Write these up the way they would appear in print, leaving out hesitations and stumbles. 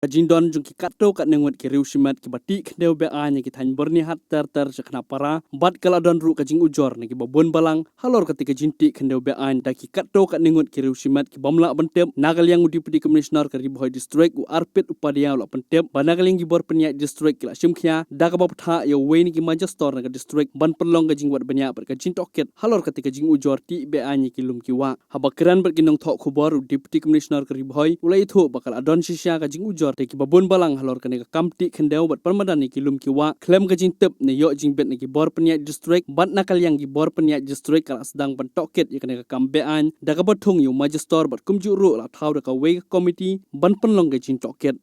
Kajindon jung ki kato kat nengut ki riusimat ki batik kendeu Bein ki Thain Byrnihat-Khanapara bat kaladon ru kajing ujor ni ki babon balang halor ketika Jingtih kendeu Bein da ki kato kat nengut ki riusimat ki bamla bentep nagal yang deputy commissioner ke ribohoi district u arpit upadia la bentep banagal yang gibor penyak district ki la simkhia da ka baptha yo we ni ki majastor na district ban perlong kajing wat banyak ber kajing Tohkit halor ketika jing ujor ti Bein ki lum ki wa habakran ber kinong thok khubor deputy commissioner ke ribohoi ulai thu bakal adon sisya kajing ujor ki babon balang halor kene ka kamti kendeu bat permadani ki lum ki wa klem ka jing tep ne yo jing bet ne ki bor penyak district bat nakal yang ki bor penyak district kala sedang ban Tohkit ye kene ka kam Bein da ka bathung yo majastor bat kumju ru la thau da ka we committee ban penlong ka jing Tohkit.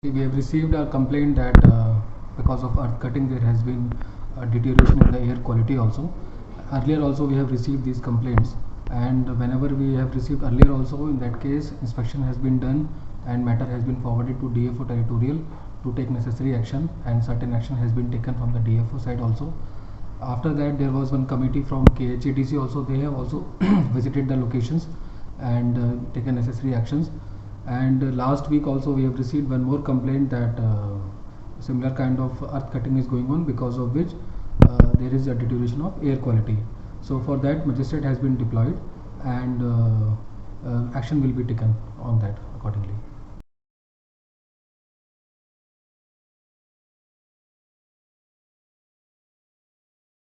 We have received a complaint that because of earth cutting there has been a deterioration in the air quality also. Earlier also we have received these complaints, and whenever we have received earlier also, in that case inspection has been done and matter has been forwarded to DFO territorial to take necessary action, and certain action has been taken from the DFO side also. After that there was one committee from KHADC also. They have also visited the locations and taken necessary actions. And last week also we have received one more complaint that similar kind of earth cutting is going on, because of which there is a deterioration of air quality. So for that magistrate has been deployed, and action will be taken on that accordingly.